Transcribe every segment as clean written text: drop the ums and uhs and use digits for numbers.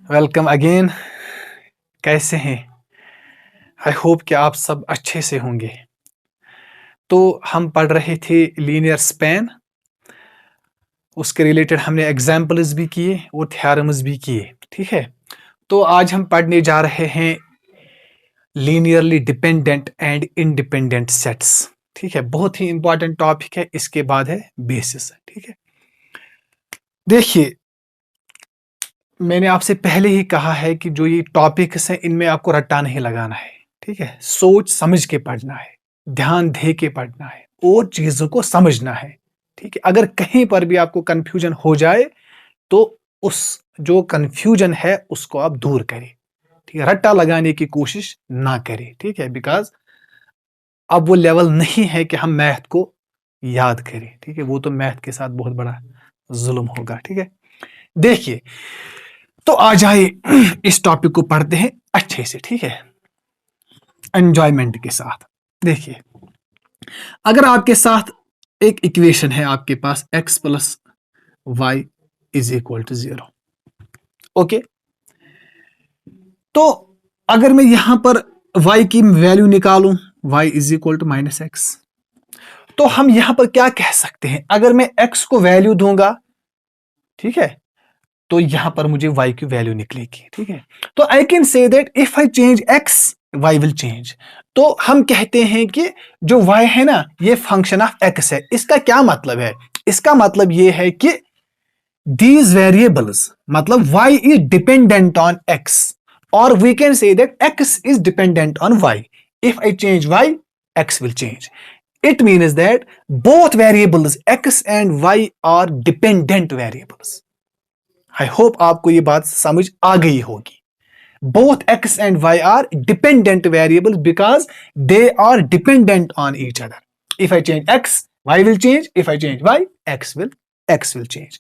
Welcome again. कैसे हैं? I hope कि आप सब अच्छे से होंगे। तो हम पढ़ रहे थे लीनियर स्पैन, उसके रिलेटेड हमने एग्जाम्पल्स भी किए और थ्योरम्स भी किए। ठीक है, तो आज हम पढ़ने जा रहे हैं linearly dependent and independent sets. ठीक है, बहुत ही इंपॉर्टेंट टॉपिक है। इसके बाद है बेसिस। ठीक है, देखिए मैंने आपसे पहले ही कहा है कि जो ये टॉपिक्स हैं इनमें आपको रट्टा नहीं लगाना है। ठीक है, सोच समझ के पढ़ना है, ध्यान दे के पढ़ना है और चीजों को समझना है। ठीक है, अगर कहीं पर भी आपको कंफ्यूजन हो जाए तो उस जो कंफ्यूजन है उसको आप दूर करें। ठीक है, रट्टा लगाने की कोशिश ना करें। ठीक है, बिकॉज अब वो लेवल नहीं है कि हम मैथ को याद करें। ठीक है, वो तो मैथ के साथ बहुत बड़ा जुल्म होगा। ठीक है, देखिए तो आ जाए इस टॉपिक को पढ़ते हैं अच्छे से। ठीक है, एंजॉयमेंट के साथ। देखिए, अगर आपके साथ एक इक्वेशन है, आपके पास x plus y is equal to 0। Okay, तो अगर मैं यहां पर y की वैल्यू निकालूं, y is equal to minus x, तो हम यहां पर क्या कह सकते हैं? अगर मैं x को वैल्यू दूंगा, ठीक है, तो यहां पर मुझे y की वैल्यू निकलेगी। ठीक है, तो I can say that if I change x, y will change. तो हम कहते हैं कि जो y है ना, ये फंक्शन ऑफ x है। इसका क्या मतलब है? इसका मतलब ये है कि these variables, मतलब y is dependent on x, or we can say that x is dependent on y. If I change y, x will change. It means that both variables x and y are dependent variables. I hope आपको ये बात समझ आ गई होगी। Both x and y are dependent variables because they are dependent on each other. If I change x, y will change. If I change y, x will change.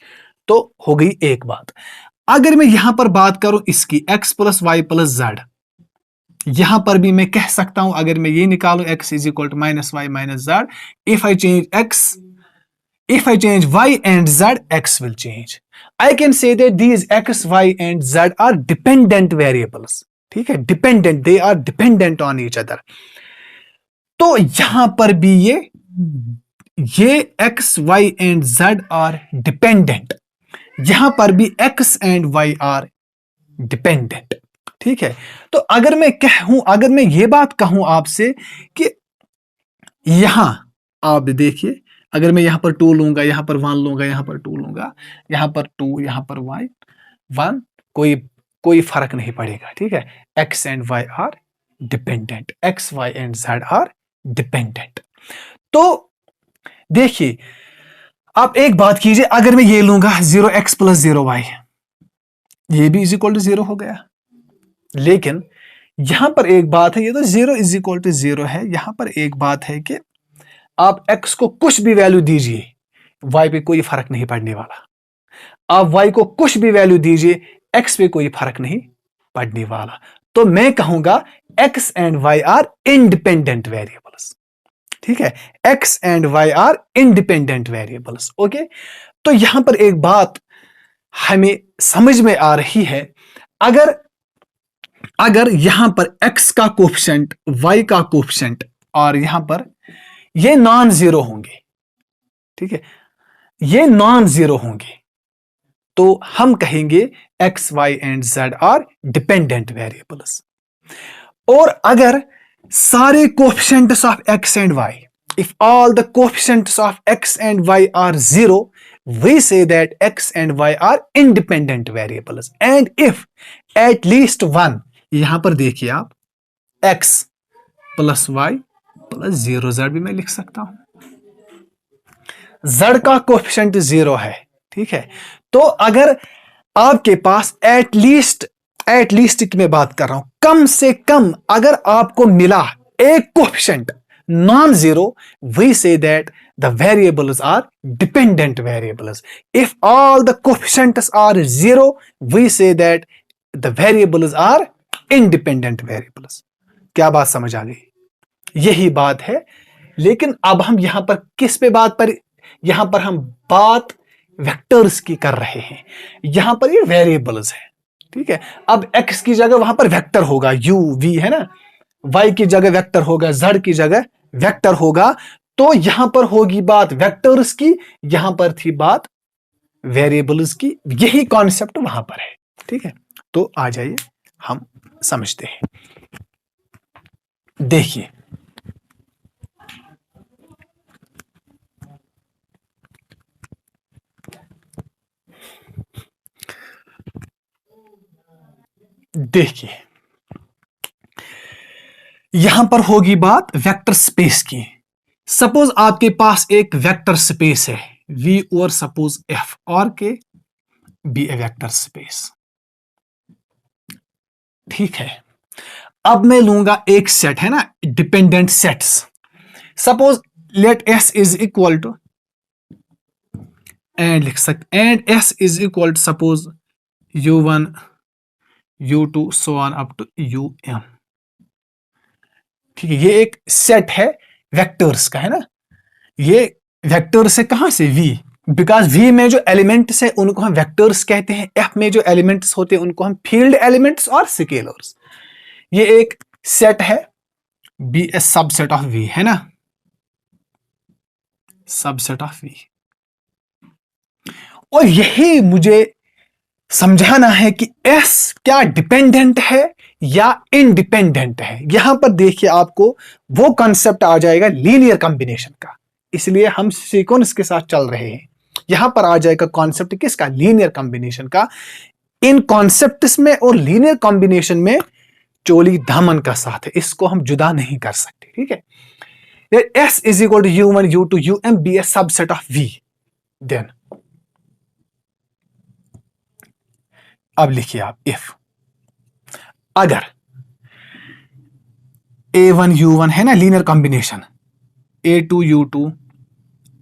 तो हो गई एक बात। अगर मैं यहां पर बात करूं इसकी x plus y plus z, यहां पर भी मैं कह सकता हूं, अगर मैं ये निकालूं x is equal to minus y minus z, if I change x, if I change y and z, x will change. I can say that these x, y and z are dependent variables. ठीक है, dependent, they are dependent on each other. तो यहां पर भी ये x, y and z are dependent. यहां पर भी x and y are dependent. ठीक है, तो अगर मैं कहूं, अगर मैं ये बात कहूं आपसे कि यहां आप देखिए, अगर मैं यहां पर 2 लूंगा, यहां पर 1 लूंगा, यहां पर 2 लूंगा, यहां पर 2, यहां पर y 1, कोई कोई फर्क नहीं पड़ेगा। ठीक है, x and y are dependent, x, y and z are dependent. तो देखिए, आप एक बात कीजिए, अगर मैं ये लूंगा 0x प्लस 0y, ये भी इज इक्वल टू 0 हो गया। लेकिन यहां पर एक बात है, ये तो 0 इज इक्वल टू 0 है। यहां पर एक बात है कि आप x को कुछ भी वैल्यू दीजिए, y पे कोई फर्क नहीं पड़ने वाला। आप y को कुछ भी वैल्यू दीजिए, x पे कोई फर्क नहीं पड़ने वाला। तो मैं कहूंगा x and y are independent variables. ठीक है, x and y are independent variables. Okay, तो यहां पर एक बात हमें समझ में आ रही है, अगर यहां पर x का कोफिशिएंट, y का कोफिशिएंट और यहां पर ये नॉन जीरो होंगे, ठीक है, ये नॉन जीरो होंगे, तो हम कहेंगे x, y and z are dependent variables. और अगर सारे coefficients of x and y, if all the coefficients of x and y are 0, we say that x and y are independent variables. And if at least one, यहां पर देखिए आप, x plus y plus 0 z भी मैं लिख सकता हूं। z का कोफिशिएंट 0 है। ठीक है, तो अगर आपके पास एटलीस्ट की मैं बात कर रहा हूं, कम से कम अगर आपको मिला एक coefficient non zero, we say that the variables are dependent variables. If all the coefficients are 0, we say that the variables are independent variables. क्या बात समझ आ गई? यही बात है। लेकिन अब हम यहां पर किस पे बात पर, यहां पर हम बात वेक्टर्स की कर रहे हैं। यहां पर ये वेरिएबल्स है। ठीक है। अब x की जगह वहां पर वेक्टर होगा, u v है ना, y की जगह वेक्टर होगा, z की जगह वेक्टर होगा। तो यहां पर होगी बात वेक्टर्स की, यहां पर थी बात वेरिएबल्स की। यही कॉन्सेप्ट वहां पर है, ठीक है। तो आ जाइए हम समझते हैं। देखिए, देखिए यहां पर होगी बात वेक्टर स्पेस की। सपोज आपके पास एक वेक्टर स्पेस है V और सपोज F और के बी ए वेक्टर स्पेस, ठीक है। अब मैं लूंगा एक सेट है ना, dependent sets. Suppose let S is equal to, and लिख सकते, and S is equal to suppose U1 U2 so on up to UM, ठीक है। ये एक सेट है वेक्टर्स का, है ना। ये वेक्टर से कहां से V, बिकॉज V में जो एलिमेंट्स है उनको हम वेक्टर्स कहते हैं, F में जो एलिमेंट्स होते हैं उनको हम फील्ड एलिमेंट्स और स्केलर्स। ये एक सेट है be a subset of V, है ना, सबसेट ऑफ V। और यही मुझे समझाना है कि S क्या डिपेंडेंट है या इंडिपेंडेंट है। यहां पर देखिए आपको वो कॉन्सेप्ट आ जाएगा लीनियर कॉम्बिनेशन का, इसलिए हम सीक्वेंस के साथ चल रहे हैं। यहां पर आ जाएगा कॉन्सेप्ट किसका, लीनियर कॉम्बिनेशन का। इन कॉन्सेप्ट्स में और लीनियर कॉम्बिनेशन में चोली दामन का साथ है, इसको हम जुदा नहीं कर सकते, ठीक है। S is equal to U1 U2 UM be a subset of V। Then अब लिखिए आप, इफ अगर A1 U1 है ना linear combination, A2 U2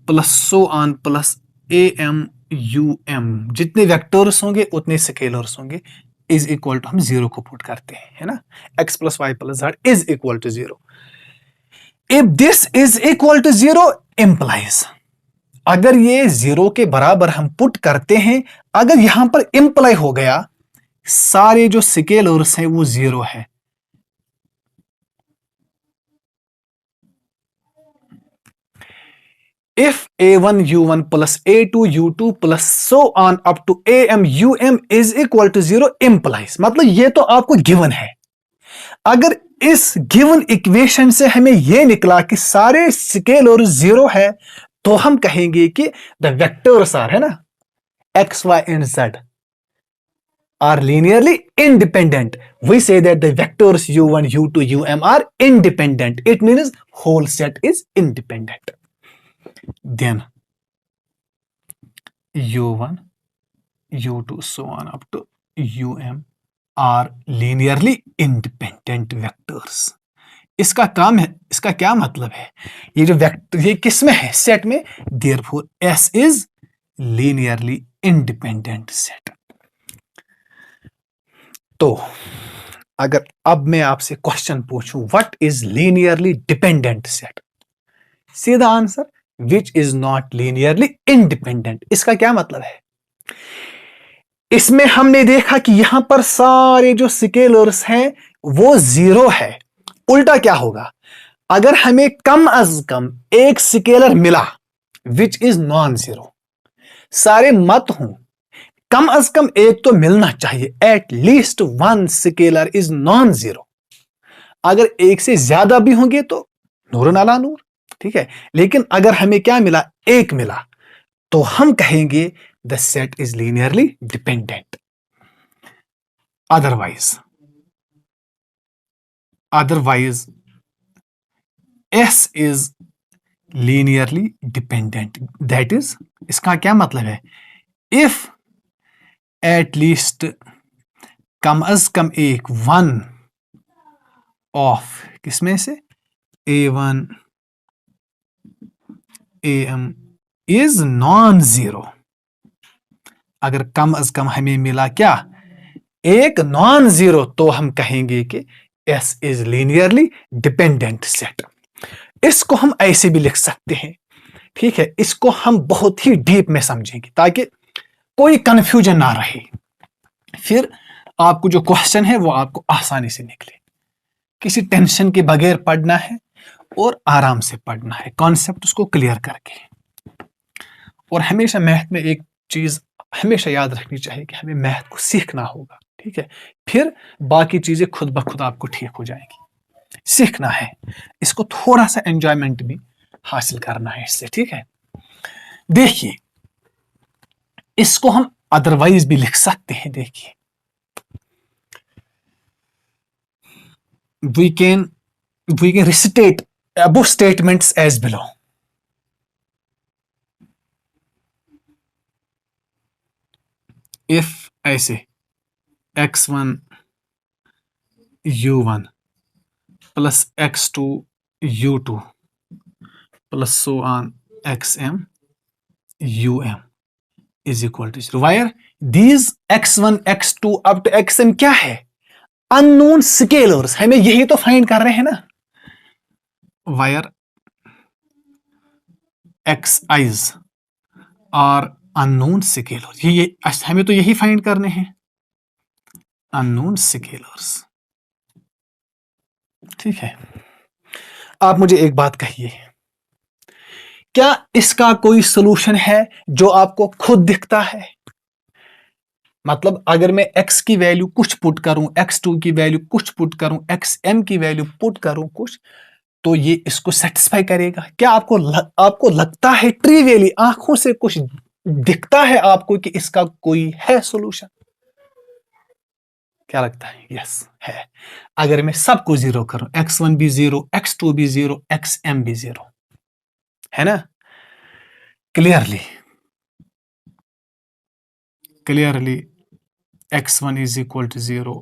plus so on plus AM UM, जितने वेक्टर्स होंगे उतने स्केलर्स होंगे, इज इक्वल टू हम जीरो को पुट करते हैं, है ना। x plus y plus z is equal to zero. If this is equal to zero implies, अगर ये जीरो के बराबर हम पुट करते हैं, अगर यहां पर इंप्लाई हो गया सारे जो स्केलर्स हैं वो जीरो है, if A1 U1 plus A2 U2 plus so on up to AM UM is equal to zero implies, मतलब ये तो आपको गिवन है। अगर इस गिवन इक्वेशन से हमें यह निकला कि सारे स्केलर जीरो है, तो हम कहेंगे कि द वेक्टर्स आर, है ना, x y and z are linearly independent. We say that the vectors U1 U2 UM are independent. It means whole set is independent. Then U1 U2 so on up to UM are linearly independent vectors. इसका काम है, इसका क्या मतलब है, ये जो vector ये किस में है, सेट में, therefore S is linearly independent set. तो अगर अब मैं आपसे क्वेश्चन पूछूं what is linearly dependent set, सीधा answer which is not linearly independent. इसका क्या मतलब है, इसमें हमने देखा कि यहां पर सारे जो स्केलर्स हैं वो जीरो है। उल्टा क्या होगा, अगर हमें कम अज कम एक स्केलर मिला विच इज नॉन जीरो, सारे मत हों, कम अज कम एक तो मिलना चाहिए, at least one scalar is non zero. अगर एक से ज्यादा भी होंगे तो नूर अला नूर, ठीक है। लेकिन अगर हमें क्या मिला, एक मिला, तो हम कहेंगे the set is linearly dependent. Otherwise S is linearly dependent. That is, इसका क्या मतलब है, if at least कम अज कम एक वन ऑफ किसमें से A1 AM is non zero, अगर कम अज कम हमें मिला क्या, एक नॉन जीरो, तो हम कहेंगे कि S is linearly dependent set. इसको हम ऐसे भी लिख सकते हैं, ठीक है। इसको हम बहुत ही डीप में समझेंगे ताकि कोई कंफ्यूजन ना रहे। फिर आपको जो क्वेश्चन है वो आपको आसानी से निकले। किसी टेंशन के बगैर पढ़ना है और आराम से पढ़ना है, कॉन्सेप्ट उसको क्लियर करके। और हमेशा मैथ में एक चीज हमेशा याद रखनी चाहिए कि हमें मैथ को सीखना होगा, ठीक है? फिर बाकी चीजें खुद ब खुद आपको ठीक हो जाएंगी। सीखना है, इसको थोड़ा सा एंजॉयमेंट भी हासिल करना है इससे, ठीक है? देखिए, इसको हम अदरवाइज भी लिख सकते हैं। देखिए, we can restate above statements as below. If ऐसे x1 u1 plus x2 u2 plus so on xm um is equal to 0, where these x1 x2 up to xm क्या है? Unknown scalars. हमें यही तो फाइंड कर रहे हैं ना। where xi's are unknown scalars, ये हमें तो यही फाइंड करने हैं, अननोन स्केलर्स, ठीक है? आप मुझे एक बात कहिए, क्या इसका कोई सॉल्यूशन है जो आपको खुद दिखता है? मतलब अगर मैं x की वैल्यू कुछ पुट करूं, x2 की वैल्यू कुछ पुट करूं, xm की वैल्यू पुट करूं कुछ, तो ये इसको सेटिस्फाई करेगा? क्या आपको लगता है ट्रिवियली आंखों से कुछ दिखता है आपको कि इसका कोई है सॉल्यूशन? क्या लगता है? यस, है। अगर मैं सबको जीरो करूं, x1 भी जीरो, x2 भी जीरो, xm भी जीरो, है ना? Clearly x1 is equal to 0,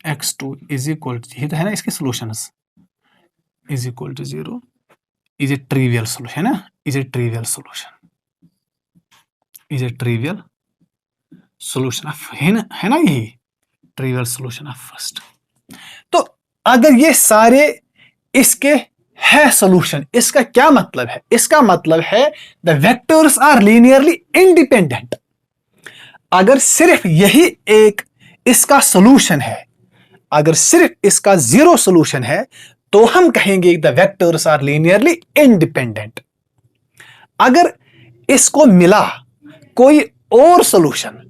x2 is equal to, ये तो है ना इसके solutions, is equal to 0 is a trivial solution, है ना? Is a trivial solution, is a trivial solution of, है ना यही ट्रिवियल सॉल्यूशन ऑफ फर्स्ट। तो अगर ये सारे इसके है सॉल्यूशन, इसका क्या मतलब है? इसका मतलब है the vectors are linearly independent. अगर सिर्फ यही एक इसका सॉल्यूशन है, अगर सिर्फ इसका जीरो सॉल्यूशन है, तो हम कहेंगे the vectors are linearly independent. अगर इसको मिला कोई और solution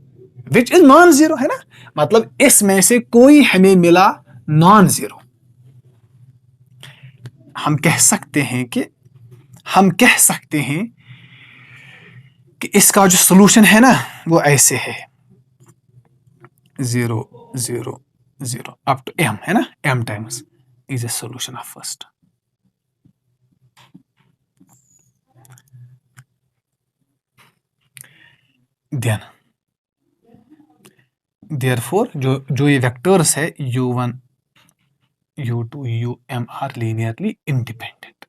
which is non zero, है ना, मतलब इसमें से कोई हमें मिला नॉन जीरो, हम कह सकते हैं कि इसका जो सॉल्यूशन है ना वो ऐसे है 0 0 0 अप टू m, है ना? m times is a solution of first. Then therefore जो ये वेक्टर्स है u1 u2 um are linearly independent.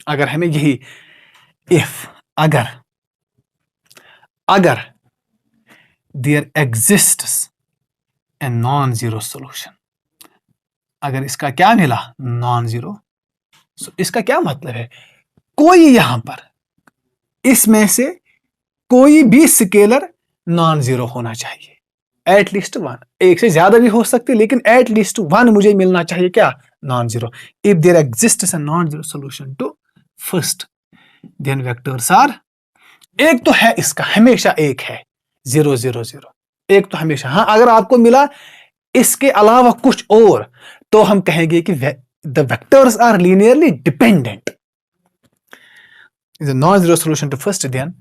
अगर हमें यही इफ अगर there exists a non zero solution, अगर इसका क्या मिला? Non zero. इसका क्या मतलब है? कोई यहां पर इसमें से कोई भी स्केलर नॉन जीरो होना चाहिए, एटलीस्ट वन। एक से ज्यादा भी हो सकते, लेकिन एटलीस्ट वन मुझे मिलना चाहिए, क्या? Non zero. If there exists a non zero solution to first, then vectors are, एक तो है इसका, हमेशा एक है 0 0 0, एक तो हमेशा। हाँ, अगर आपको मिला इसके अलावा कुछ और, तो हम कहेंगे कि the vectors are linearly dependent. Is a non zero solution to first, then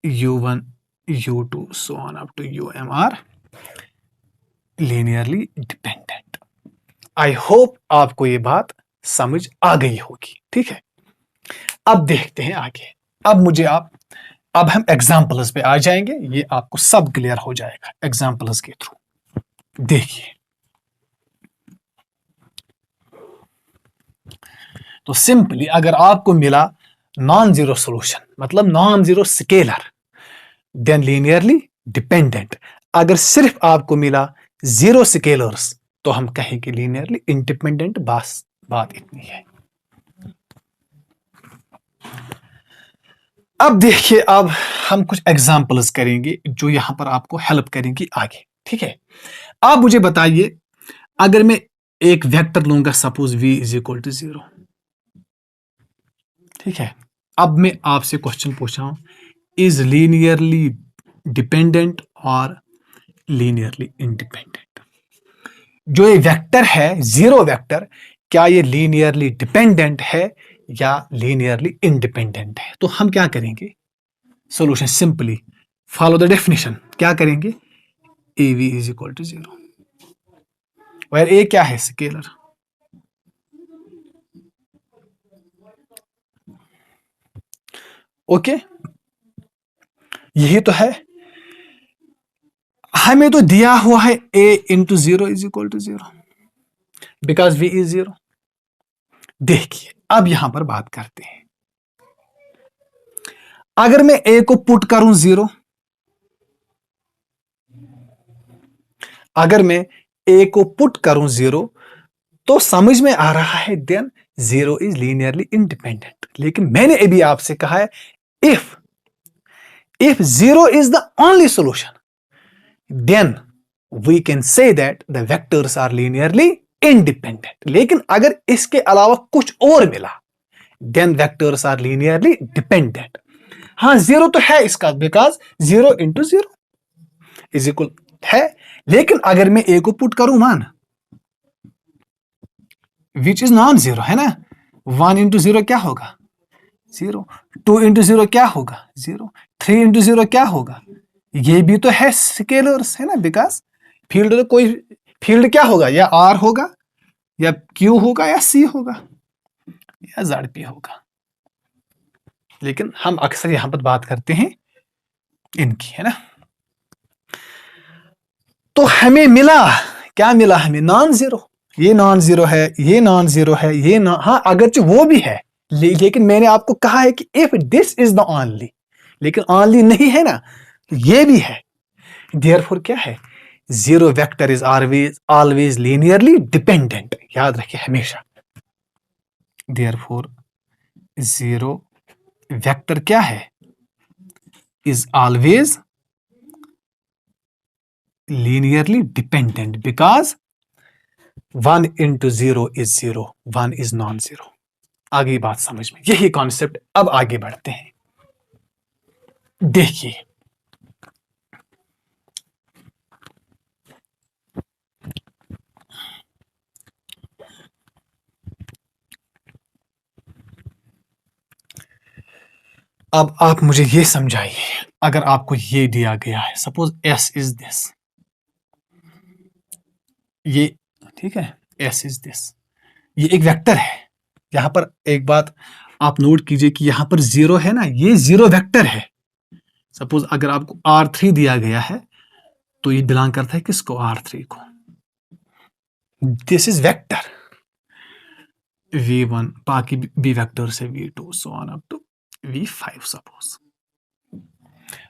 u1 u2 so on up to um are linearly dependent। I hope आपको ये बात समझ आ गई होगी, ठीक है? अब देखते हैं आगे। अब हम एग्जाम्पल्स पे आ जाएंगे, ये आपको सब क्लियर हो जाएगा एग्जाम्पल्स के थ्रू। देखिए, तो सिंपली अगर आपको मिला नॉन जीरो सॉल्यूशन, मतलब non zero scalar, then linearly dependent. अगर सिर्फ आपको मिला जीरो स्केलर्स, तो हम कहेंगे लीनियरली इंडिपेंडेंट। बस बात इतनी है। अब देखिए, अब हम कुछ एग्जाम्पल्स करेंगे जो यहां पर आपको हेल्प करेंगी आगे। ठीक है, आप मुझे बताइए, अगर मैं एक वेक्टर लूंगा, suppose v is equal to 0। ठीक है, अब मैं आपसे क्वेश्चन पूछ रहा हूं, इज लीनियरली डिपेंडेंट और लीनियरली इंडिपेंडेंट? जो ये वेक्टर है, जीरो वेक्टर, क्या ये लीनियरली डिपेंडेंट है या लीनियरली इंडिपेंडेंट है? तो हम क्या करेंगे, solution simply follow the definition. क्या करेंगे, A V is equal to 0, where A क्या है, स्केलर। ओके, यही तो है, हमें तो दिया हुआ है a into 0 is equal to 0, because v is 0। देखिए, अब यहां पर बात करते हैं, अगर मैं a को पुट करूं 0, अगर मैं a को पुट करूं 0, तो समझ में आ रहा है देन 0 इज लीनियरली इंडिपेंडेंट। लेकिन मैंने अभी आपसे कहा है, if 0 is the only solution, then we can say that the vectors are linearly independent. लेकिन अगर इसके अलावा कुछ और मिला, then vectors are linearly dependent. हाँ, 0 तो है इसका, बिकॉज 0 इंटू 0 इज इक्वल है। लेकिन अगर मैं a को पुट करूं 1, विच इज नॉन 0, है ना, 1 इंटू 0 क्या होगा, 0। 2 इंटू 0 क्या होगा, 0। 3 इंटू 0 क्या होगा, ये भी तो है स्केलर्स, है ना, बिकॉज फील्ड तो कोई फील्ड क्या होगा, या आर होगा, या क्यू होगा, या सी होगा, या जेड पी होगा। लेकिन हम अक्सर यहां पर बात करते हैं इनकी, है ना। तो हमें मिला, क्या मिला हमें, नॉन जीरो। ये नॉन जीरो है, ये नॉन जीरो है, ये हाँ अगरचे वो भी है, लेकिन मैंने आपको कहा है कि if this is the only, लेकिन ओनली नहीं है ना, ये भी है। देयरफॉर क्या है, zero vector is always linearly dependent, याद रखिए हमेशा। देयरफॉर जीरो वेक्टर क्या है, is always linearly dependent because 1 into 0 is 0, 1 is non-zero। आगे बात समझ में, यही कॉन्सेप्ट। अब आगे बढ़ते हैं, देखिए अब आप मुझे ये समझाइए, अगर आपको ये दिया गया है, सपोज s इज दिस, ये ठीक है, s इज दिस, ये एक वेक्टर है। यहां पर एक बात आप नोट कीजिए कि यहां पर 0 है ना, ये 0 वेक्टर है। सपोज अगर आपको R3 दिया गया है, तो ये बिलोंग करता है किसको, R3 को। दिस इज वेक्टर V1, बाकी बी वेक्टर से V2 so on up to V5 suppose.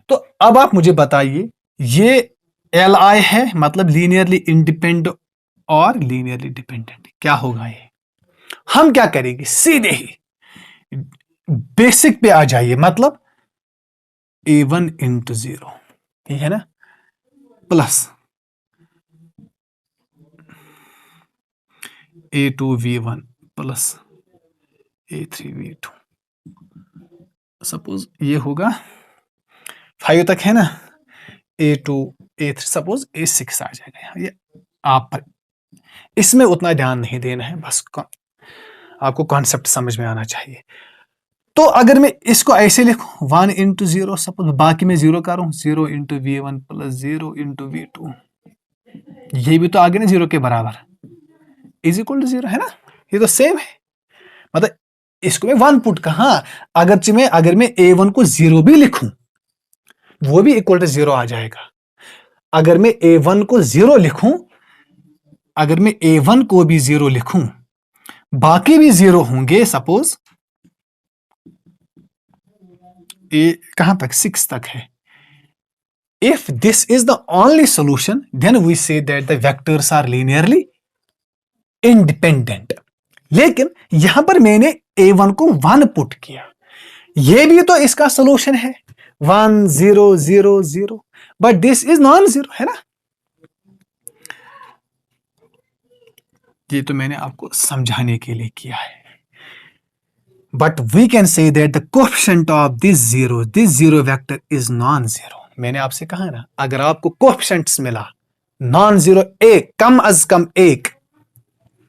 तो अब आप मुझे बताइए, ये Li है, मतलब लीनियरली इंडिपेंडेंट और लीनियरली डिपेंडेंट, क्या होगा ये? हम क्या करेंगे, सीधे ही बेसिक पे आ जाइए, मतलब A1 इंटू 0, ये है ना, plus A2 V1 plus A3 V2। Suppose ये होगा 5 तक, है ना, A2 A3, सपोज A6 आ जाएगा। ये आप पर इसमें उतना ध्यान नहीं देना है, बस आपको कॉन्सेप्ट समझ में आना चाहिए। तो अगर मैं इसको ऐसे लिखूं 1 इंटू 0, सपोज बाकी मैं 0 करूं, 0 into V1 plus 0 into V2, ये भी तो आगे ना 0 के बराबर, इज इक्वल टू 0, है ना, ये तो सेम है। मतलब इसको मैं 1 पुट का, हाँ अगर मैं A1 को 0 भी लिखूं, वो भी इक्वल टू 0 आ जाएगा। अगर मैं A1 को 0 लिखूं, अगर मैं A1 को भी 0 लिखूं, बाकी भी 0 होंगे, सपोज A कहां तक, 6 तक है। If this is the only solution, then we say that the vectors are linearly independent। लेकिन यहां पर मैंने A1 को 1 पुट किया, ये भी तो इसका सोल्यूशन है 1 0 0 0, but this is non zero, है ना। ये तो मैंने आपको समझाने के लिए किया है। But we can say that the coefficient of this zero vector is non zero. मैंने आपसे कहा ना, अगर आपको कोएफिशिएंट्स मिला नॉन जीरो एक, कम अज कम एक,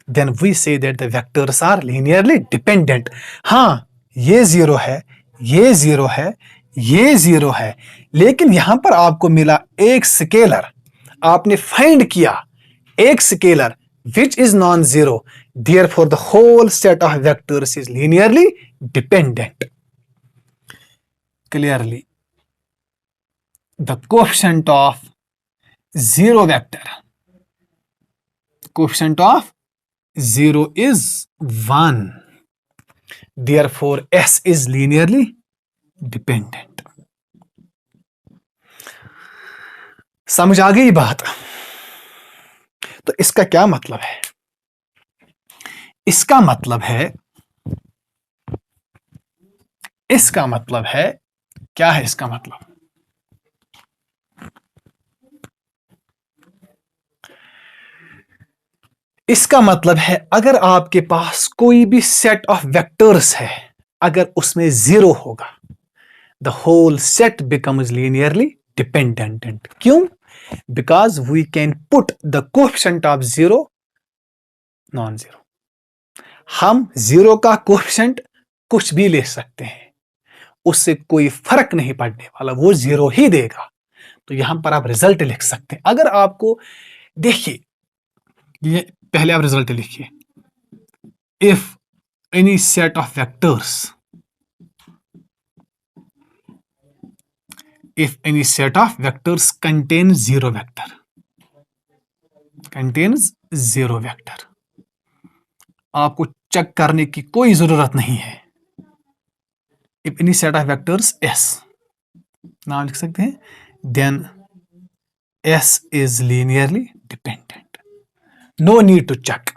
then we say that the vectors are linearly dependent. हाँ, ये जीरो है, ये जीरो है, ये जीरो है, लेकिन यहां पर आपको मिला एक स्केलर, आपने फाइंड किया एक scalar which is non-zero, therefore the whole set of vectors is linearly dependent. Clearly the coefficient of zero vector, coefficient of zero is 1, therefore S is linearly dependent. समझ आ गई बात। तो इसका क्या मतलब है? इसका मतलब है, इसका मतलब है, क्या है इसका मतलब? इसका मतलब है अगर आपके पास कोई भी सेट ऑफ वेक्टर्स है, अगर उसमें जीरो होगा, the whole set becomes linearly dependent. क्यों? Because we can put the coefficient of zero non zero. हम जीरो का कोएफिशिएंट कुछ भी ले सकते हैं, उससे कोई फर्क नहीं पड़ने वाला, वो जीरो ही देगा। तो यहां पर आप रिजल्ट लिख सकते हैं। अगर आपको देखिए, ये पहले आप रिजल्ट लिखिए, if any set of vectors, if any set of vectors contains zero vector, contains zero vector, आपको चेक करने की कोई जरूरत नहीं है। if any set of vectors S, नाम लिख सकते हैं, then S is linearly dependent, no need to check।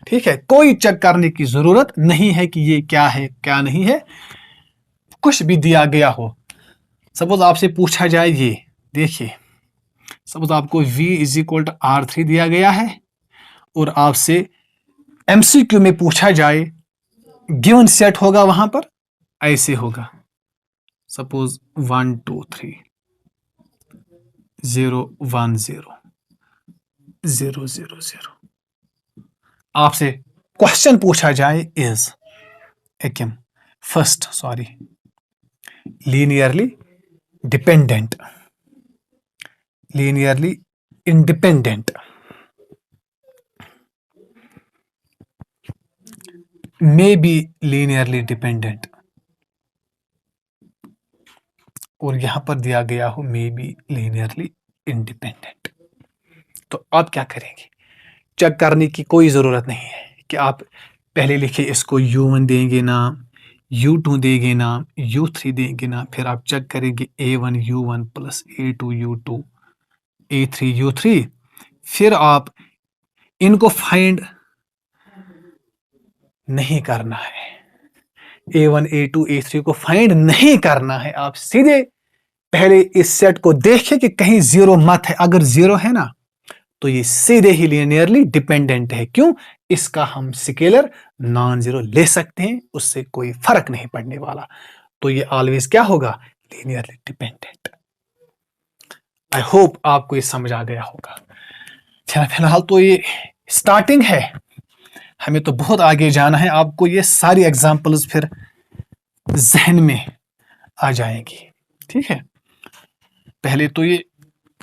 ठीक है, कोई चेक करने की जरूरत नहीं है कि ये क्या है क्या नहीं है। कुछ भी दिया गया हो, सपोज आपसे पूछा जाए, ये देखिए, सपोज आपको V is equal to R3 दिया गया है और आपसे एमसीक्यू में पूछा जाए, गिवन सेट होगा वहां पर ऐसे होगा, सपोज 1 2 3 0 1 0 0 0 0। आपसे क्वेश्चन पूछा जाए इज एकिम first sorry linearly dependent, linearly independent, may be linearly dependent, और यहां पर दिया गया हो मे बी लीनियरली इंडिपेंडेंट। तो आप क्या करेंगे? चेक करने की कोई ज़रूरत नहीं है कि आप पहले लिखिए इसको U1 देंगे नाम, U2 देंगे नाम, U3 देंगे नाम, फिर आप चेक करेंगे A1 U1 plus A2 U2 A3 U3, फिर आप इनको फाइंड नहीं करना है, A1 A2 A3 को फाइंड नहीं करना है। आप सीधे पहले इस सेट को देखिए कि कहीं जीरो मत है, अगर जीरो है ना तो ये सीधे ही लीनियरली डिपेंडेंट है। क्यों? इसका हम स्केलर नॉन जीरो ले सकते हैं, उससे कोई फर्क नहीं पड़ने वाला। तो ये ऑलवेज क्या होगा? Linearly dependent. आई होप आपको ये समझ आ गया होगा। फिलहाल तो ये स्टार्टिंग है, हमें तो बहुत आगे जाना है। आपको ये सारी एग्जांपल्स फिर जहन में आ जाएंगी। ठीक है, पहले तो ये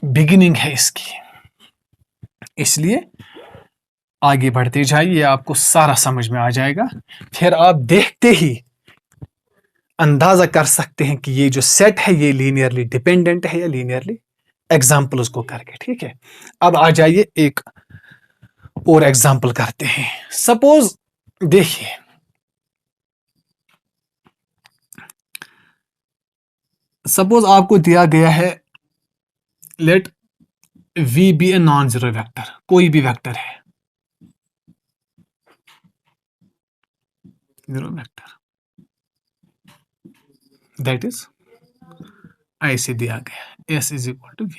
बिगिनिंग है इसकी, इसलिए आगे बढ़ते जाइए, आपको सारा समझ में आ जाएगा। फिर आप देखते ही अंदाजा कर सकते हैं कि ये जो सेट है ये लीनियरली डिपेंडेंट है या लीनियरली, एग्जाम्पल्स को करके। ठीक है, अब आ जाइए एक और एग्जाम्पल करते हैं। सपोज देखिए, सपोज आपको दिया गया है, let V be a non zero vector, कोई भी वेक्टर है, जीरो वेक्टर, दैट इज ऐसे दिया गया S is equal to V,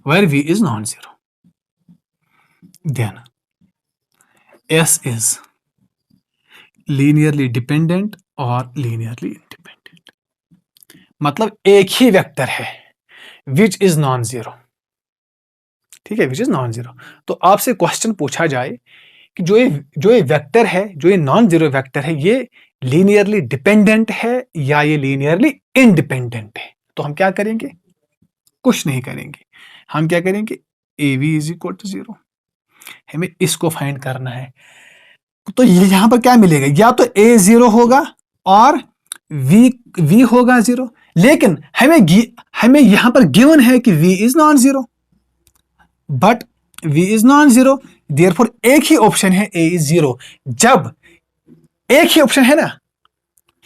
where V is non zero, then S is linearly dependent और लीनियरली इंडिपेंडेंट। मतलब एक ही वेक्टर है विच इज नॉन जीरो, ठीक है, विच इज नॉन जीरो। तो आपसे क्वेश्चन पूछा जाए कि जो ये वेक्टर है, जो ये नॉन जीरो वेक्टर है, ये लीनियरली डिपेंडेंट है या ये लीनियरली इंडिपेंडेंट है, तो हम क्या करेंगे? कुछ नहीं करेंगे। हम क्या करेंगे? A V is equal to zero, हमें इसको फाइंड करना है। तो यहां पर क्या मिलेगा? या तो ए जीरो होगा और वी होगा जीरो, लेकिन हमें यहां पर गिवन है कि v is non zero, but v is non zero, therefore एक ही ऑप्शन है a इज जीरो। जब एक ही ऑप्शन है ना,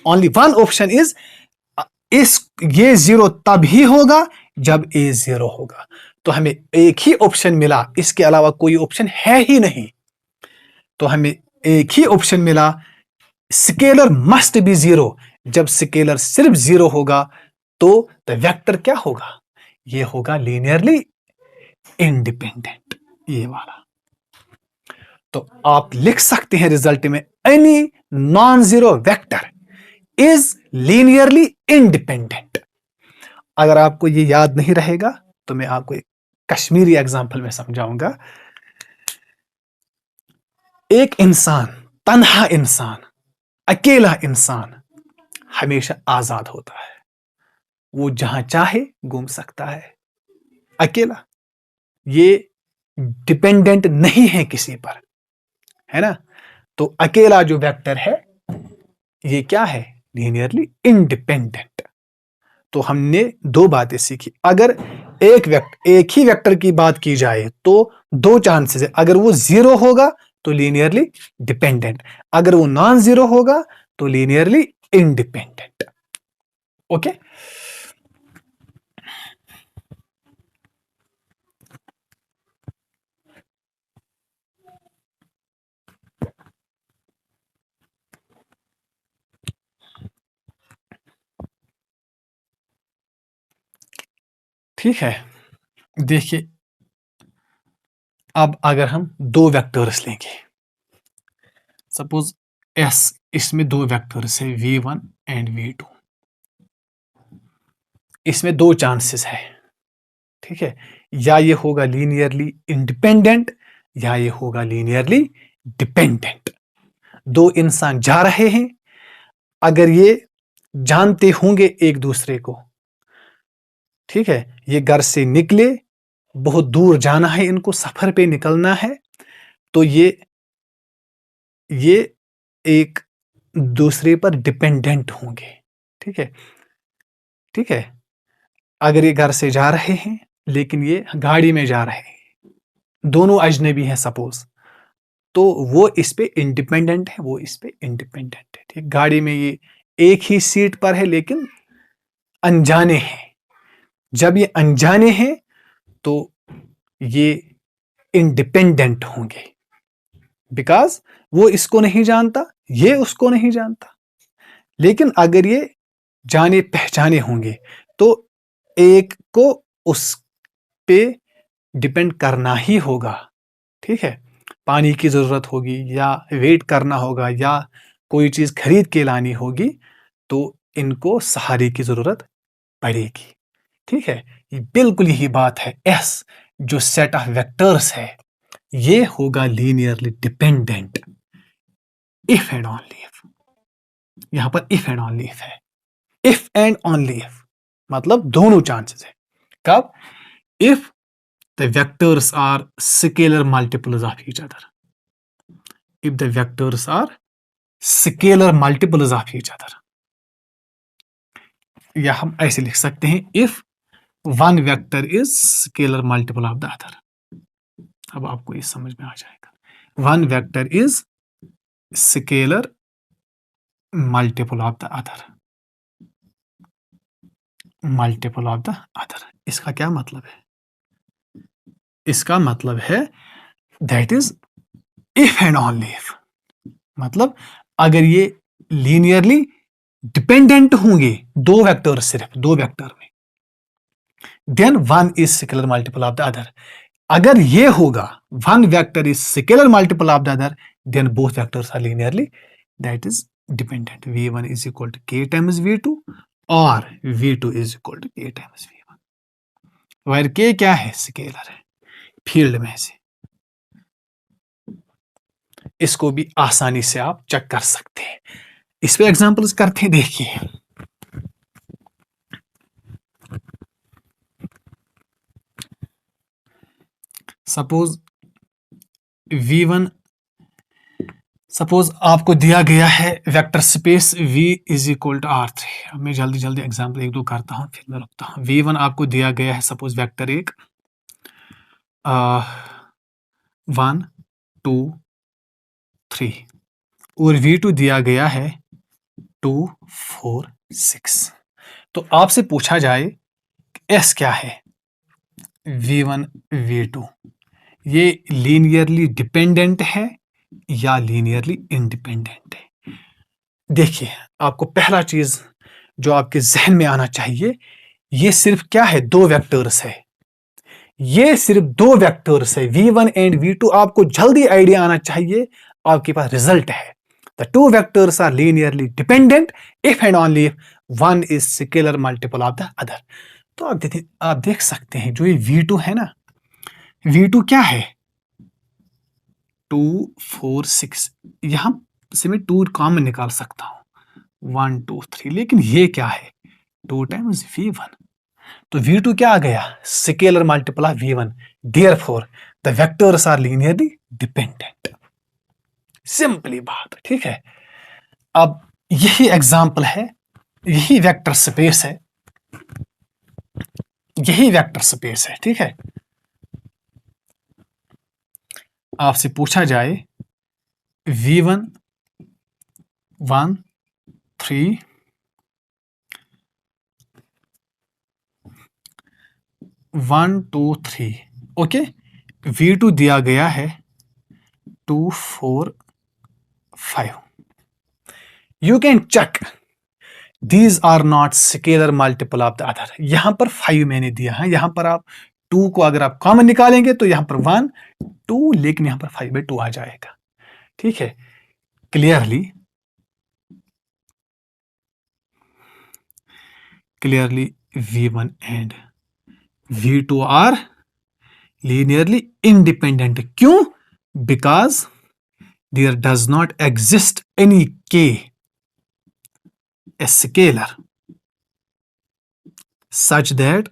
ओनली वन ऑप्शन इज ये जीरो तब ही होगा जब a जीरो होगा। तो हमें एक ही ऑप्शन मिला, इसके अलावा कोई ऑप्शन है ही नहीं। तो हमें एक ही ऑप्शन मिला, स्केलर मस्ट बी जीरो। जब स्केलर सिर्फ जीरो होगा तो द वेक्टर क्या होगा? ये होगा लीनियरली इंडिपेंडेंट, ये वाला। तो आप लिख सकते हैं रिजल्ट में, any non zero vector is linearly independent. अगर आपको ये याद नहीं रहेगा तो मैं आपको एक कश्मीरी एग्जांपल में समझाऊंगा। एक इंसान, तन्हा इंसान, अकेला इंसान हमेशा आजाद होता है, वो जहां चाहे घूम सकता है, अकेला। ये डिपेंडेंट नहीं है किसी पर, है ना? तो अकेला जो वेक्टर है ये क्या है? Linearly independent. तो हमने दो बातें सीखी। अगर एक ही वेक्टर की बात की जाए तो दो चांसेस है, अगर वो जीरो होगा तो लीनियरली डिपेंडेंट, अगर वो नॉन जीरो होगा तो लीनियरली इंडिपेंडेंट। ओके, ठीक है। देखिए, अब अगर हम दो वेक्टर्स लेंगे, सपोज S, इसमें दो वेक्टर्स है v1 एंड v2, इसमें दो चांसेस है, ठीक है? या ये होगा लीनियरली इंडिपेंडेंट या ये होगा लीनियरली डिपेंडेंट। दो इंसान जा रहे हैं, अगर ये जानते होंगे एक दूसरे को, ठीक है, ये घर से निकले, बहुत दूर जाना है इनको, सफर पे निकलना है, तो ये एक दूसरे पर डिपेंडेंट होंगे, ठीक है, ठीक है। अगर ये घर से जा रहे हैं लेकिन ये गाड़ी में जा रहे हैं, दोनों अजनबी हैं सपोज, तो वो इस पे इंडिपेंडेंट है, वो इस पे इंडिपेंडेंट है, ठीक। गाड़ी में ये एक ही सीट पर है लेकिन अनजाने हैं। जब ये अनजाने हैं तो ये इंडिपेंडेंट होंगे, बिकॉज वो इसको नहीं जानता, ये उसको नहीं जानता। लेकिन अगर ये जाने पहचाने होंगे तो एक को उस पे डिपेंड करना ही होगा, ठीक है। पानी की जरूरत होगी या वेट करना होगा या कोई चीज खरीद के लानी होगी तो इनको सहारे की जरूरत पड़ेगी, ठीक है। ये बिल्कुल यही बात है। एस जो सेट ऑफ वेक्टर्स है ये होगा linearly dependent if and only if. यहां पर इफ एंड ओनली इफ है, इफ एंड ओनली इफ मतलब दोनों चांसेस है। कब? If the vectors are scalar multiples of each other. If the vectors are scalar multiples of each other, या हम ऐसे लिख सकते हैं, if one vector is scalar multiple of the other। अब आपको ये समझ में आ जाएगा। one vector is scalar multiple of the other, multiple of the other। इसका क्या मतलब है? इसका मतलब है that is if and only if, मतलब अगर ये लीनियरली डिपेंडेंट होंगे दो वेक्टर, सिर्फ दो वेक्टर में, then one is scalar multiple of the other. अगर ये होगा one vector is scalar multiple of the other, then both vectors are linearly that is dependent. v1 is equal to k times v2 और v2 is equal to k times v1, where k क्या है? Scalar है field में से। इसको भी आसानी से आप चेक कर सकते हैं। इस पे एग्जांपल्स करते हैं, देखिए। सपोज v1, सपोज आपको दिया गया है vector space v is equal to r3। मैं जल्दी जल्दी एग्जांपल एक दो करता हूं फिर मैं रुकता हूं। v1 आपको दिया गया है सपोज वेक्टर एक 1 2 3 और v2 दिया गया है 2 4 6। तो आपसे पूछा जाए s क्या है? v1 v2 ये लीनियरली डिपेंडेंट है या लीनियरली इंडिपेंडेंट है? देखिए, आपको पहला चीज जो आपके जहन में आना चाहिए, ये सिर्फ क्या है? दो वेक्टर्स है। ये सिर्फ दो वेक्टर्स है v1 एंड v2। आपको जल्दी आइडिया आना चाहिए, आपके पास रिजल्ट है। The two vectors are linearly dependent if and only if one is scalar multiple of the other. तो आप देख सकते हैं जो ये v2 है ना, v2 क्या है? 2 4 6। यहां से मैं 2 कॉमन निकाल सकता हूं 1 2 3, लेकिन ये क्या है? 2 टाइम्स v1। तो v2 क्या आ गया? Scalar multiple of v1। Therefore the vectors are linearly dependent. Simply बात, ठीक है। अब यही एग्जांपल है, यही वेक्टर स्पेस है, यही वेक्टर स्पेस है, ठीक है। आपसे पूछा जाए v1 1 3 1 2 3, ओके। v2 दिया गया है 2 4 5। You can check these are not scalar multiple of the other. यहां पर 5 मैंने दिया है, यहां पर आप 2 को अगर आप कॉमन निकालेंगे तो यहां पर 1 2, लेकिन यहां पर 5/2 आ जाएगा, ठीक है। Clearly v1 and v2 are linearly independent. क्यों? Because there does not exist any k a scalar such that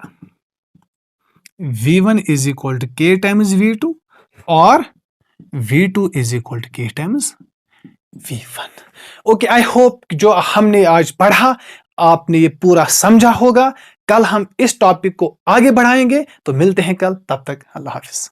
v1 is equal to k times v2 or v2 is equal to k times v1। Okay, I hope जो हमने आज पढ़ा आपने ये पूरा समझा होगा। कल हम इस टॉपिक को आगे बढ़ाएंगे, तो मिलते हैं कल, तब तक अल्लाह हाफिज।